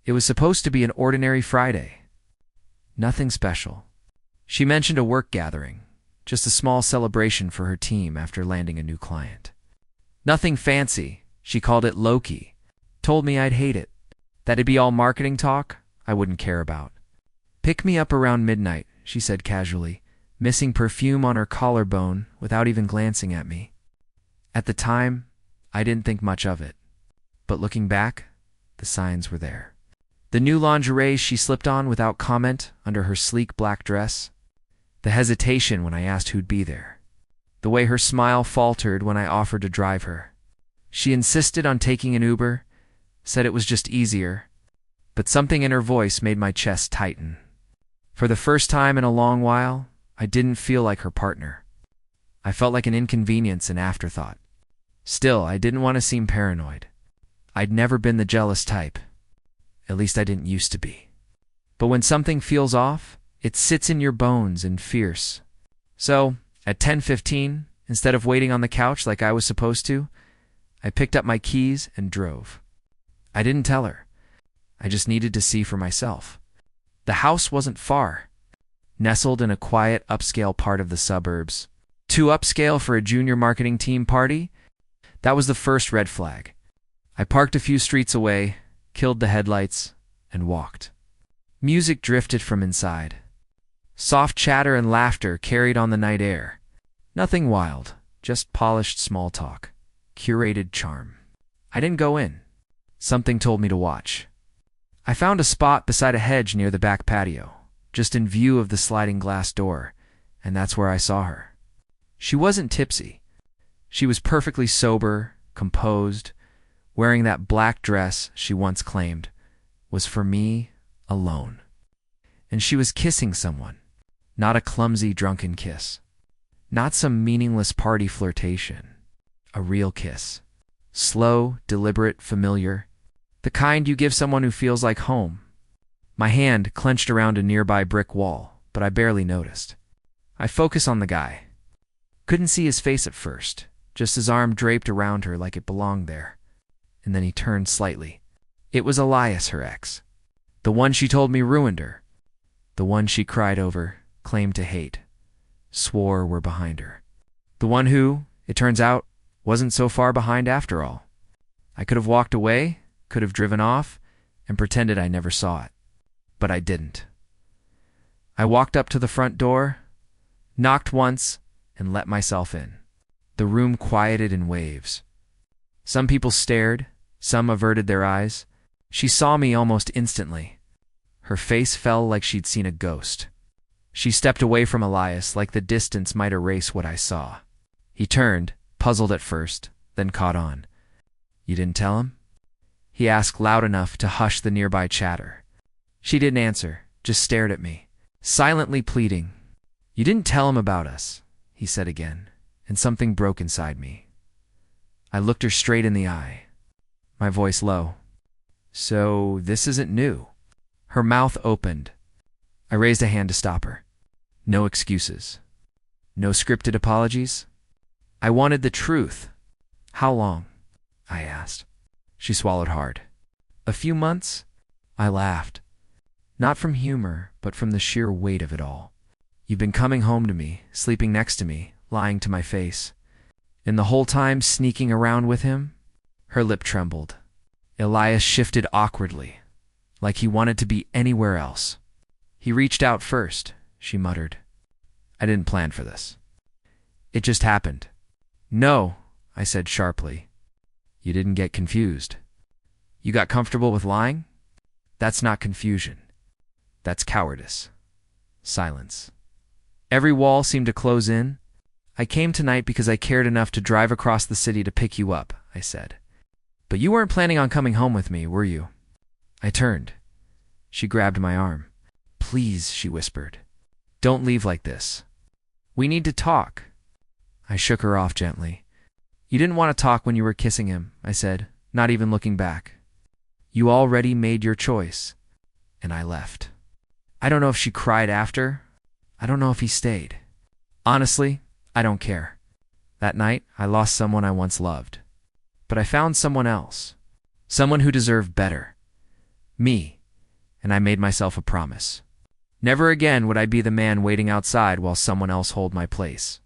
It was supposed to be an ordinary Friday. Nothing special. She mentioned a work gathering, just a small celebration for her team after landing a new client. Nothing fancy. She called it low-key. Told me I'd hate it. That it'd be all marketing talk I wouldn't care about. Pick me up around midnight, she said casually, missing perfume on her collarbone without even glancing at me. At the time, I didn't think much of it. But looking back, the signs were there. The new lingerie she slipped on without comment under her sleek black dress. The hesitation when I asked who'd be there. The way her smile faltered when I offered to drive her. She insisted on taking an Uber, said it was just easier, but something in her voice made my chest tighten. For the first time in a long while, I didn't feel like her partner. I felt like an inconvenience and afterthought. Still, I didn't want to seem paranoid. I'd never been the jealous type. At least I didn't used to be. But when something feels off, it sits in your bones and fierce. So, at 10:15, instead of waiting on the couch like I was supposed to, I picked up my keys and drove. I didn't tell her. I just needed to see for myself. The house wasn't far. Nestled in a quiet, upscale part of the suburbs. Too upscale for a junior marketing team party? That was the first red flag. I parked a few streets away, killed the headlights, and walked. Music drifted from inside. Soft chatter and laughter carried on the night air. Nothing wild, just polished small talk. Curated charm. I didn't go in. Something told me to watch. I found a spot beside a hedge near the back patio, just in view of the sliding glass door, and that's where I saw her. She wasn't tipsy. She was perfectly sober, composed, wearing that black dress she once claimed was for me alone. And she was kissing someone, not a clumsy drunken kiss. Not some meaningless party flirtation. A real kiss. Slow, deliberate, familiar. The kind you give someone who feels like home. My hand clenched around a nearby brick wall, but I barely noticed. I focused on the guy. Couldn't see his face at first, just his arm draped around her like it belonged there. And then he turned slightly. It was Elias, her ex. The one she told me ruined her. The one she cried over, claimed to hate, swore were behind her. The one who, it turns out, wasn't so far behind after all. I could have walked away, could have driven off, and pretended I never saw it. But I didn't. I walked up to the front door, knocked once, and let myself in. The room quieted in waves. Some people stared, some averted their eyes. She saw me almost instantly. Her face fell like she'd seen a ghost. She stepped away from Elias like the distance might erase what I saw. He turned, puzzled at first, then caught on. "You didn't tell him?" He asked loud enough to hush the nearby chatter. She didn't answer, just stared at me, silently pleading. "You didn't tell him about us," he said again, and something broke inside me. I looked her straight in the eye, my voice low. "So this isn't new." Her mouth opened. I raised a hand to stop her. No excuses. No scripted apologies. I wanted the truth. "How long?" I asked. She swallowed hard. "A few months?" I laughed. Not from humor, but from the sheer weight of it all. "You've been coming home to me, sleeping next to me, lying to my face. And the whole time sneaking around with him?" Her lip trembled. Elias shifted awkwardly, like he wanted to be anywhere else. "He reached out first," she muttered. "I didn't plan for this. It just happened." "No," I said sharply. "You didn't get confused. You got comfortable with lying? That's not confusion. That's cowardice." Silence. Every wall seemed to close in. "I came tonight because I cared enough to drive across the city to pick you up," I said. "But you weren't planning on coming home with me, were you?" I turned. She grabbed my arm. "Please," she whispered. "Don't leave like this. We need to talk." I shook her off gently. "You didn't want to talk when you were kissing him," I said, not even looking back. "You already made your choice." And I left. I don't know if she cried after. I don't know if he stayed. Honestly, I don't care. That night, I lost someone I once loved. But I found someone else. Someone who deserved better. Me. And I made myself a promise. Never again would I be the man waiting outside while someone else hold my place.